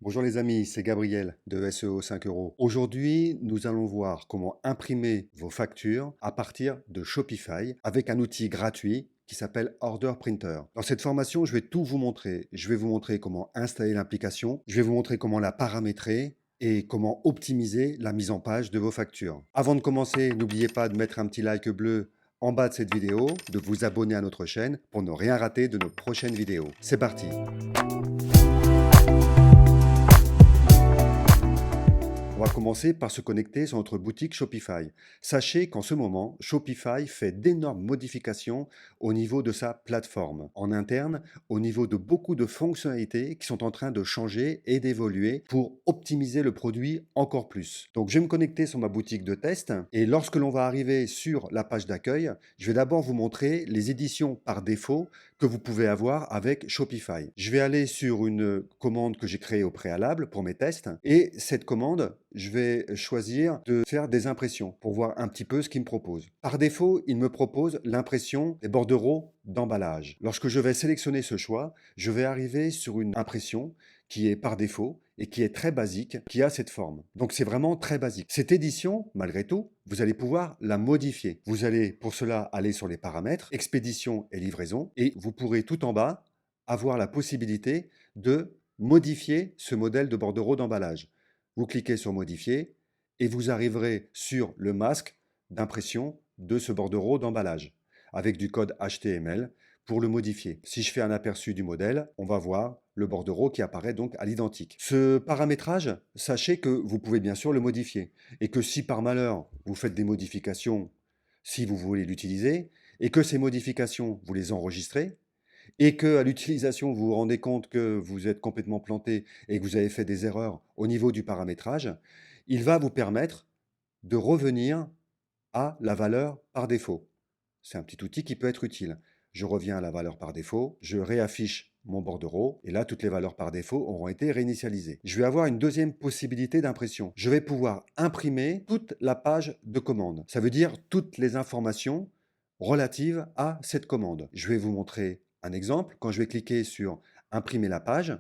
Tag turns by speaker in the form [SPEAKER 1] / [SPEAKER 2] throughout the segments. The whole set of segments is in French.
[SPEAKER 1] Bonjour les amis, c'est Gabriel de SEO 5 euros. Aujourd'hui, nous allons voir comment imprimer vos factures à partir de Shopify avec un outil gratuit qui s'appelle Order Printer. Dans cette formation, je vais tout vous montrer. Je vais vous montrer comment installer l'application, je vais vous montrer comment la paramétrer et comment optimiser la mise en page de vos factures. Avant de commencer, n'oubliez pas de mettre un petit like bleu en bas de cette vidéo, de vous abonner à notre chaîne pour ne rien rater de nos prochaines vidéos. C'est parti! On va commencer par se connecter sur notre boutique Shopify. Sachez qu'en ce moment, Shopify fait d'énormes modifications au niveau de sa plateforme. En interne, au niveau de beaucoup de fonctionnalités qui sont en train de changer et d'évoluer pour optimiser le produit encore plus. Donc je vais me connecter sur ma boutique de test et lorsque l'on va arriver sur la page d'accueil, je vais d'abord vous montrer les éditions par défaut que vous pouvez avoir avec Shopify. Je vais aller sur une commande que j'ai créée au préalable pour mes tests et cette commande, je vais choisir de faire des impressions pour voir un petit peu ce qu'il me propose. Par défaut, il me propose l'impression des bordereaux d'emballage. Lorsque je vais sélectionner ce choix, je vais arriver sur une impression qui est par défaut et qui est très basique, qui a cette forme. Donc c'est vraiment très basique. Cette édition, malgré tout, vous allez pouvoir la modifier. Vous allez pour cela aller sur les paramètres, expédition et livraison, et vous pourrez tout en bas avoir la possibilité de modifier ce modèle de bordereau d'emballage. Vous cliquez sur modifier et vous arriverez sur le masque d'impression de ce bordereau d'emballage avec du code HTML pour le modifier. Si je fais un aperçu du modèle, on va voir le bordereau qui apparaît donc à l'identique. Ce paramétrage, sachez que vous pouvez bien sûr le modifier et que si par malheur vous faites des modifications, si vous voulez l'utiliser, et que ces modifications, vous les enregistrez, et qu'à l'utilisation, vous vous rendez compte que vous êtes complètement planté et que vous avez fait des erreurs au niveau du paramétrage, il va vous permettre de revenir à la valeur par défaut. C'est un petit outil qui peut être utile. Je reviens à la valeur par défaut, je réaffiche mon bordereau et là, toutes les valeurs par défaut auront été réinitialisées. Je vais avoir une deuxième possibilité d'impression. Je vais pouvoir imprimer toute la page de commande. Ça veut dire toutes les informations relatives à cette commande. Je vais vous montrer un exemple. Quand je vais cliquer sur imprimer la page,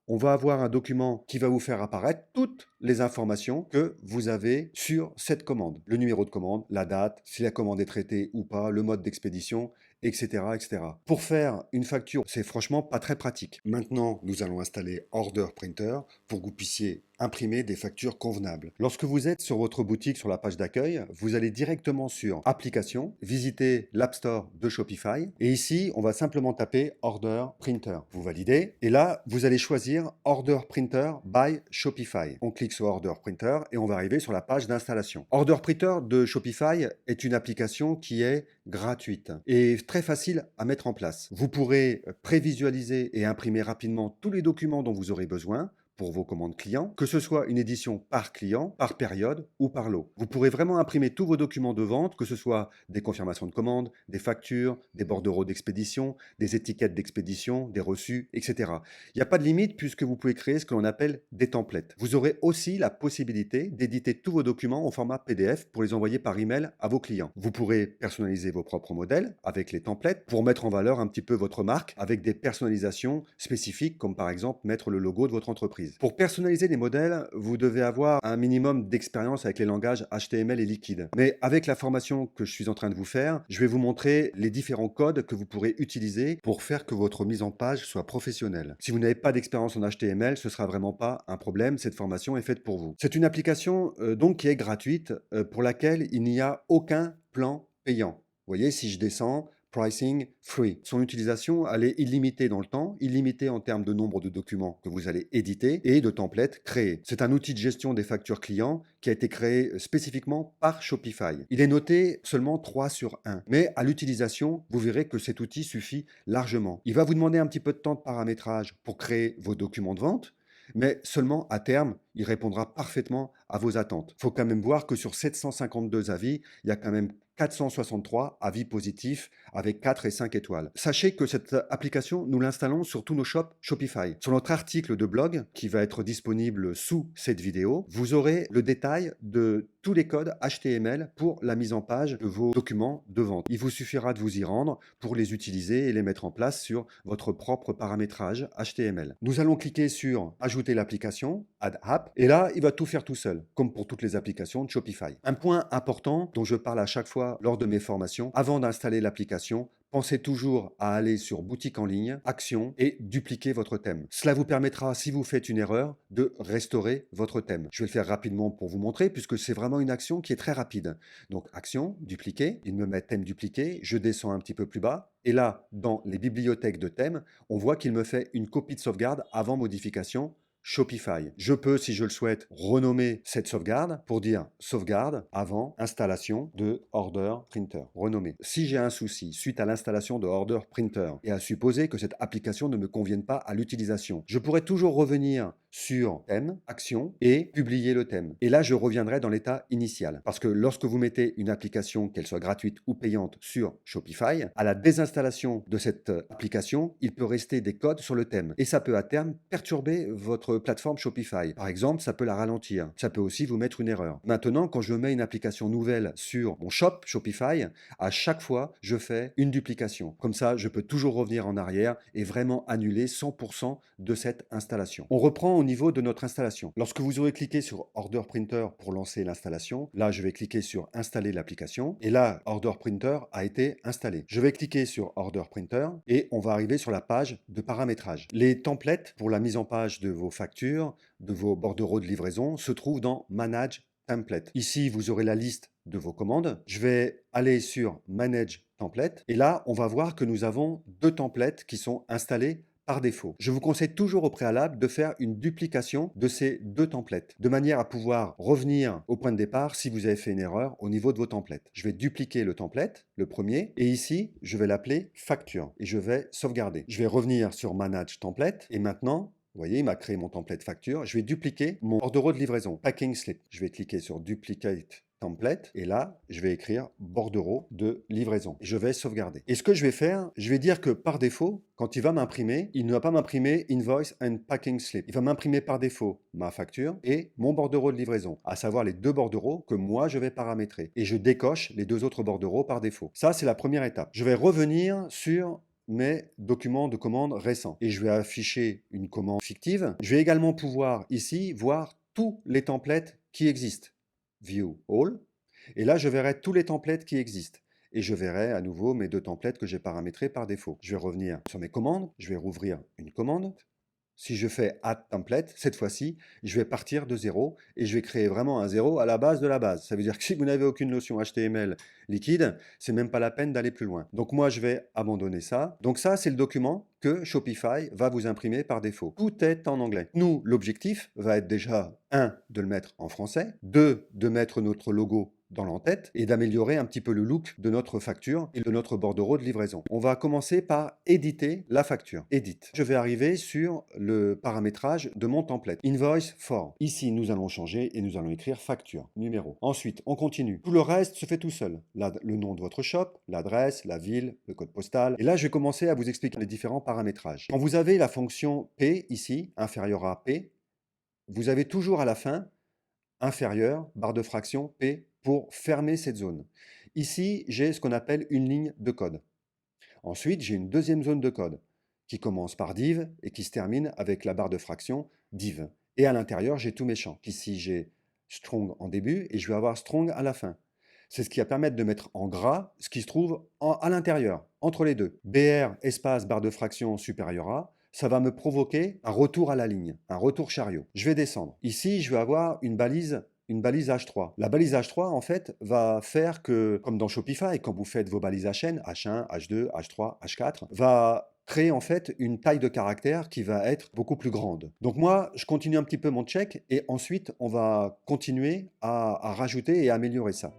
[SPEAKER 1] on va avoir un document qui va vous faire apparaître toutes les informations que vous avez sur cette commande. Le numéro de commande, la date, si la commande est traitée ou pas, le mode d'expédition, etc., etc. Pour faire une facture, c'est franchement pas très pratique. Maintenant, nous allons installer Order Printer pour que vous puissiez imprimer des factures convenables. Lorsque vous êtes sur votre boutique sur la page d'accueil, vous allez directement sur Applications, visiter l'App Store de Shopify et ici, on va simplement taper Order Printer. Vous validez et là, vous allez choisir Order Printer by Shopify. On clique sur Order Printer et on va arriver sur la page d'installation. Order Printer de Shopify est une application qui est gratuite et très facile à mettre en place. Vous pourrez prévisualiser et imprimer rapidement tous les documents dont vous aurez besoin pour vos commandes clients, que ce soit une édition par client, par période ou par lot. Vous pourrez vraiment imprimer tous vos documents de vente, que ce soit des confirmations de commandes, des factures, des bordereaux d'expédition, des étiquettes d'expédition, des reçus, etc. Il n'y a pas de limite puisque vous pouvez créer ce que l'on appelle des templates. Vous aurez aussi la possibilité d'éditer tous vos documents au format PDF pour les envoyer par email à vos clients. Vous pourrez personnaliser vos propres modèles avec les templates pour mettre en valeur un petit peu votre marque avec des personnalisations spécifiques comme par exemple mettre le logo de votre entreprise. Pour personnaliser les modèles, vous devez avoir un minimum d'expérience avec les langages HTML et Liquid. Mais avec la formation que je suis en train de vous faire, je vais vous montrer les différents codes que vous pourrez utiliser pour faire que votre mise en page soit professionnelle. Si vous n'avez pas d'expérience en HTML, ce ne sera vraiment pas un problème, cette formation est faite pour vous. C'est une application donc qui est gratuite pour laquelle il n'y a aucun plan payant. Vous voyez, si je descends, pricing free. Son utilisation, elle est illimitée dans le temps, illimitée en termes de nombre de documents que vous allez éditer et de templates créés. C'est un outil de gestion des factures clients qui a été créé spécifiquement par Shopify. Il est noté seulement 3 sur 1, mais à l'utilisation, vous verrez que cet outil suffit largement. Il va vous demander un petit peu de temps de paramétrage pour créer vos documents de vente, mais seulement à terme, il répondra parfaitement à vos attentes. Il faut quand même voir que sur 752 avis, il y a quand même 463 avis positifs avec 4 et 5 étoiles. Sachez que cette application, nous l'installons sur tous nos shops Shopify. Sur notre article de blog, qui va être disponible sous cette vidéo, vous aurez le détail de tous les codes HTML pour la mise en page de vos documents de vente. Il vous suffira de vous y rendre pour les utiliser et les mettre en place sur votre propre paramétrage HTML. Nous allons cliquer sur Ajouter l'application, Add App, et là, il va tout faire tout seul, comme pour toutes les applications de Shopify. Un point important dont je parle à chaque fois lors de mes formations, avant d'installer l'application, pensez toujours à aller sur Boutique en ligne, Action et dupliquer votre thème. Cela vous permettra, si vous faites une erreur, de restaurer votre thème. Je vais le faire rapidement pour vous montrer, puisque c'est vraiment une action qui est très rapide. Donc, Action, dupliquer, il me met thème dupliqué, je descends un petit peu plus bas, et là, dans les bibliothèques de thèmes, on voit qu'il me fait une copie de sauvegarde avant modification Shopify. Je peux, si je le souhaite, renommer cette sauvegarde pour dire sauvegarde avant installation de Order Printer. Renommer. Si j'ai un souci suite à l'installation de Order Printer et à supposer que cette application ne me convienne pas à l'utilisation, je pourrais toujours revenir sur thème, action et publier le thème. Et là, je reviendrai dans l'état initial. Parce que lorsque vous mettez une application, qu'elle soit gratuite ou payante, sur Shopify, à la désinstallation de cette application, il peut rester des codes sur le thème. Et ça peut à terme perturber votre plateforme Shopify. Par exemple, ça peut la ralentir. Ça peut aussi vous mettre une erreur. Maintenant, quand je mets une application nouvelle sur mon shop Shopify, à chaque fois, je fais une duplication. Comme ça, je peux toujours revenir en arrière et vraiment annuler 100% de cette installation. On reprend au niveau de notre installation. Lorsque vous aurez cliqué sur Order Printer pour lancer l'installation, là, je vais cliquer sur Installer l'application. Et là, Order Printer a été installé. Je vais cliquer sur Order Printer et on va arriver sur la page de paramétrage. Les templates pour la mise en page de vos factures, de vos bordereaux de livraison se trouvent dans Manage Template. Ici, vous aurez la liste de vos commandes. Je vais aller sur Manage Template et là, on va voir que nous avons deux templates qui sont installés par défaut. Je vous conseille toujours au préalable de faire une duplication de ces deux templates, de manière à pouvoir revenir au point de départ si vous avez fait une erreur au niveau de vos templates. Je vais dupliquer le template, le premier, et ici, je vais l'appeler facture, et je vais sauvegarder. Je vais revenir sur Manage Template, et maintenant, vous voyez, il m'a créé mon template facture. Je vais dupliquer mon bordereau de livraison, Packing Slip. Je vais cliquer sur Duplicate Template et là, je vais écrire bordereau de livraison. Je vais sauvegarder. Et ce que je vais faire, je vais dire que par défaut, quand il va m'imprimer, il ne va pas m'imprimer Invoice and Packing Slip. Il va m'imprimer par défaut ma facture et mon bordereau de livraison, à savoir les deux bordereaux que moi je vais paramétrer. Et je décoche les deux autres bordereaux par défaut. Ça, c'est la première étape. Je vais revenir sur mes documents de commande récents et je vais afficher une commande fictive. Je vais également pouvoir ici voir tous les templates qui existent. View All. Et là, je verrai tous les templates qui existent. Et je verrai à nouveau mes deux templates que j'ai paramétrés par défaut. Je vais revenir sur mes commandes. Je vais rouvrir une commande. Si je fais Add Template, cette fois-ci, je vais partir de zéro et je vais créer vraiment un zéro à la base de la base. Ça veut dire que si vous n'avez aucune notion HTML liquide, c'est même pas la peine d'aller plus loin. Donc moi, je vais abandonner ça. Donc ça, c'est le document que Shopify va vous imprimer par défaut. Tout est en anglais. Nous, l'objectif va être déjà, 1, de le mettre en français, 2, de mettre notre logo dans l'entête et d'améliorer un petit peu le look de notre facture et de notre bordereau de livraison. On va commencer par éditer la facture. Edit. Je vais arriver sur le paramétrage de mon template. Invoice for. Ici, nous allons changer et nous allons écrire facture, numéro. Ensuite, on continue. Tout le reste se fait tout seul. Là, le nom de votre shop, l'adresse, la ville, le code postal. Et là, je vais commencer à vous expliquer les différents paramétrages. Quand vous avez la fonction P ici, inférieur à P, vous avez toujours à la fin inférieur, barre de fraction, P, pour fermer cette zone. Ici, j'ai ce qu'on appelle une ligne de code. Ensuite, j'ai une deuxième zone de code qui commence par div et qui se termine avec la barre de fraction div. Et à l'intérieur, j'ai tous mes champs. Ici, j'ai strong en début et je vais avoir strong à la fin. C'est ce qui va permettre de mettre en gras ce qui se trouve à l'intérieur, entre les deux. BR, espace, barre de fraction supérieure à, ça va me provoquer un retour à la ligne, un retour chariot. Je vais descendre. Ici, je vais avoir une balise H3. La balise H3, en fait, va faire que, comme dans Shopify, quand vous faites vos balises HN, H1, H2, H3, H4, va créer en fait une taille de caractère qui va être beaucoup plus grande. Donc moi, je continue un petit peu mon check et ensuite, on va continuer à rajouter et à améliorer ça.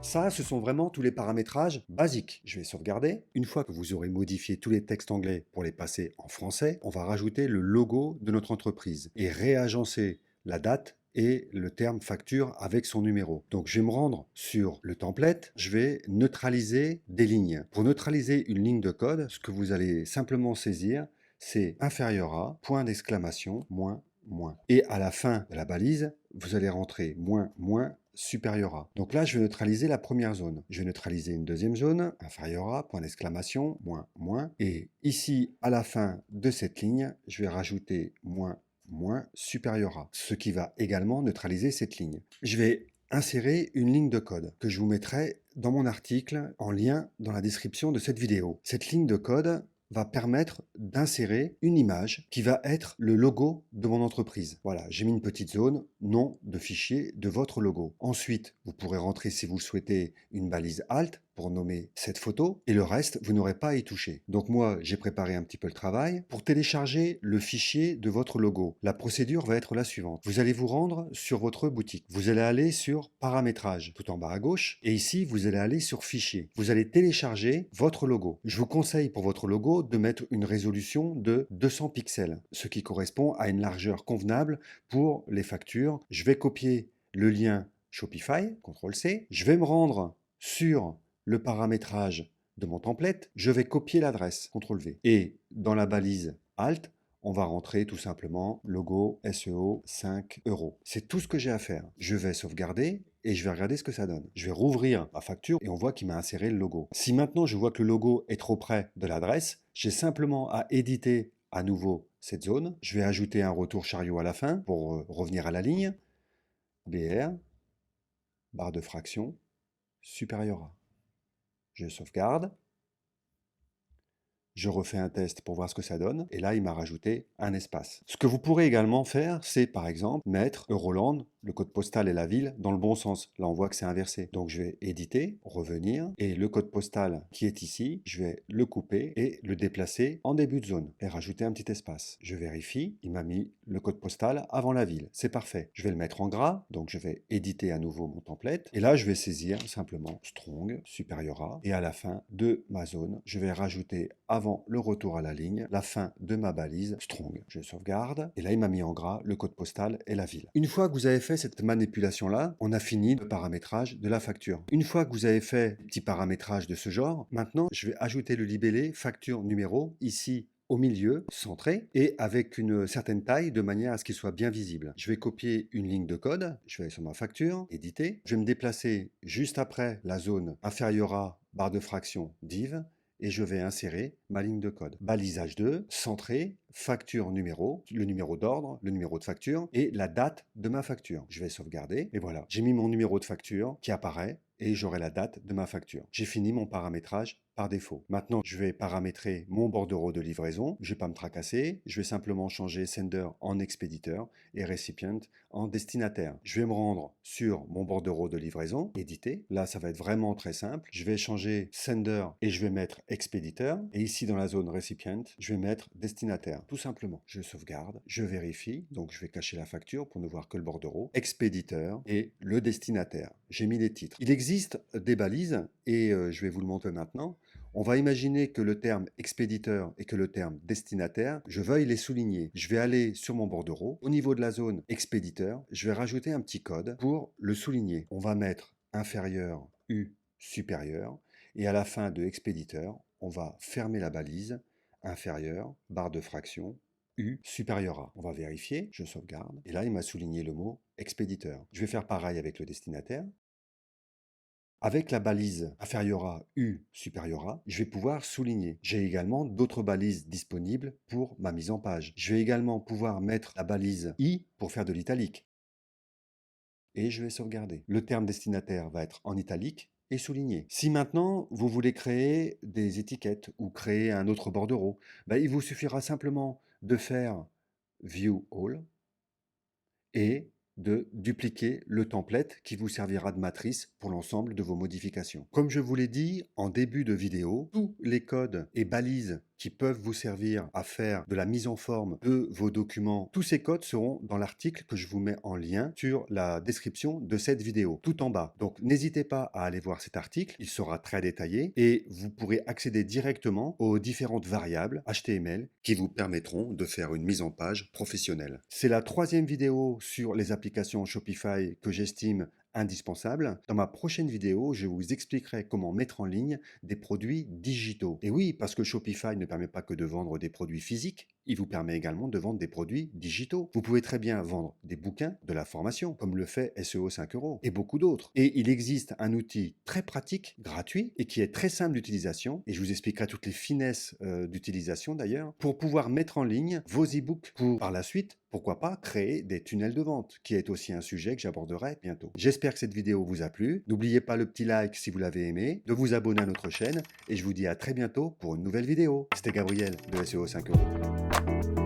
[SPEAKER 1] Ça, ce sont vraiment tous les paramétrages basiques. Je vais sauvegarder. Une fois que vous aurez modifié tous les textes anglais pour les passer en français, on va rajouter le logo de notre entreprise et réagencer la date et le terme facture avec son numéro. Donc je vais me rendre sur le template, je vais neutraliser des lignes. Pour neutraliser une ligne de code, ce que vous allez simplement saisir, c'est inférieur à, point d'exclamation, moins, moins. Et à la fin de la balise, vous allez rentrer moins, moins, supérieur à. Donc là, je vais neutraliser la première zone. Je vais neutraliser une deuxième zone, inférieur à, point d'exclamation, moins, moins. Et ici, à la fin de cette ligne, je vais rajouter moins, moins, supérieur à, ce qui va également neutraliser cette ligne. Je vais insérer une ligne de code que je vous mettrai dans mon article en lien dans la description de cette vidéo. Cette ligne de code va permettre d'insérer une image qui va être le logo de mon entreprise. Voilà, j'ai mis une petite zone, nom de fichier de votre logo. Ensuite, vous pourrez rentrer, si vous le souhaitez, une balise Alt pour nommer cette photo, et le reste, vous n'aurez pas à y toucher. Donc moi, j'ai préparé un petit peu le travail. Pour télécharger le fichier de votre logo, la procédure va être la suivante. Vous allez vous rendre sur votre boutique. Vous allez aller sur Paramétrage, tout en bas à gauche, et ici, vous allez aller sur Fichier. Vous allez télécharger votre logo. Je vous conseille pour votre logo de mettre une résolution de 200 pixels, ce qui correspond à une largeur convenable pour les factures. Je vais copier le lien Shopify, CTRL-C. Je vais me rendre sur le paramétrage de mon template, je vais copier l'adresse, CTRL-V. Et dans la balise Alt, on va rentrer tout simplement logo SEO 5 euros. C'est tout ce que j'ai à faire. Je vais sauvegarder et je vais regarder ce que ça donne. Je vais rouvrir ma facture et on voit qu'il m'a inséré le logo. Si maintenant je vois que le logo est trop près de l'adresse, j'ai simplement à éditer à nouveau cette zone. Je vais ajouter un retour chariot à la fin pour revenir à la ligne. BR, barre de fraction, supérieur à. Je sauvegarde. Je refais un test pour voir ce que ça donne, et là, il m'a rajouté un espace. Ce que vous pourrez également faire, c'est par exemple mettre Euroland, le code postal et la ville, dans le bon sens. Là, on voit que c'est inversé. Donc, je vais éditer, revenir, et le code postal qui est ici, je vais le couper et le déplacer en début de zone, et rajouter un petit espace. Je vérifie, il m'a mis le code postal avant la ville. C'est parfait. Je vais le mettre en gras, donc je vais éditer à nouveau mon template, et là, je vais saisir simplement strong, supérieur à, et à la fin de ma zone, je vais rajouter avant le retour à la ligne, la fin de ma balise strong. Je sauvegarde et là il m'a mis en gras le code postal et la ville. Une fois que vous avez fait cette manipulation là, on a fini le paramétrage de la facture. Une fois que vous avez fait petit paramétrage de ce genre, maintenant je vais ajouter le libellé facture numéro ici au milieu, centré, et avec une certaine taille de manière à ce qu'il soit bien visible. Je vais copier une ligne de code, je vais aller sur ma facture, éditer, je vais me déplacer juste après la zone inférieure à barre de fraction div, et je vais insérer ma ligne de code. Balisage 2, centré, facture numéro, le numéro d'ordre, le numéro de facture et la date de ma facture. Je vais sauvegarder et voilà, j'ai mis mon numéro de facture qui apparaît et j'aurai la date de ma facture. J'ai fini mon paramétrage par défaut. Maintenant, je vais paramétrer mon bordereau de livraison. Je ne vais pas me tracasser. Je vais simplement changer sender en expéditeur et recipient en destinataire. Je vais me rendre sur mon bordereau de livraison, éditer. Là, ça va être vraiment très simple. Je vais changer sender et je vais mettre expéditeur. Et ici, dans la zone recipient, je vais mettre destinataire. Tout simplement. Je sauvegarde, je vérifie. Donc, je vais cacher la facture pour ne voir que le bordereau, expéditeur et le destinataire. J'ai mis les titres. Il existe des balises et je vais vous le montrer maintenant. On va imaginer que le terme expéditeur et que le terme destinataire, je veuille les souligner. Je vais aller sur mon bordereau. Au niveau de la zone expéditeur, je vais rajouter un petit code pour le souligner. On va mettre inférieur U supérieur et à la fin de expéditeur, on va fermer la balise inférieur, barre de fraction, U supérieur à. On va vérifier, je sauvegarde. Et là, il m'a souligné le mot expéditeur. Je vais faire pareil avec le destinataire. Avec la balise inférieure à U supérieur à, je vais pouvoir souligner. J'ai également d'autres balises disponibles pour ma mise en page. Je vais également pouvoir mettre la balise I pour faire de l'italique. Et je vais sauvegarder. Le terme destinataire va être en italique et souligné. Si maintenant vous voulez créer des étiquettes ou créer un autre bordereau, il vous suffira simplement de faire View All et de dupliquer le template qui vous servira de matrice pour l'ensemble de vos modifications. Comme je vous l'ai dit en début de vidéo, tous les codes et balises qui peuvent vous servir à faire de la mise en forme de vos documents. Tous ces codes seront dans l'article que je vous mets en lien sur la description de cette vidéo, tout en bas. Donc n'hésitez pas à aller voir cet article, il sera très détaillé et vous pourrez accéder directement aux différentes variables HTML qui vous permettront de faire une mise en page professionnelle. C'est la troisième vidéo sur les applications Shopify que j'estime indispensable. Dans ma prochaine vidéo, je vous expliquerai comment mettre en ligne des produits digitaux. Et oui, parce que Shopify ne permet pas que de vendre des produits physiques, il vous permet également de vendre des produits digitaux. Vous pouvez très bien vendre des bouquins, de la formation, comme le fait SEO 5 euros, et beaucoup d'autres. Et il existe un outil très pratique, gratuit, et qui est très simple d'utilisation, et je vous expliquerai toutes les finesses d'utilisation d'ailleurs, pour pouvoir mettre en ligne vos e-books pour, par la suite, pourquoi pas créer des tunnels de vente, qui est aussi un sujet que j'aborderai bientôt. J'espère que cette vidéo vous a plu. N'oubliez pas le petit like si vous l'avez aimé, de vous abonner à notre chaîne, et je vous dis à très bientôt pour une nouvelle vidéo. C'était Gabriel de SEO 5 euros.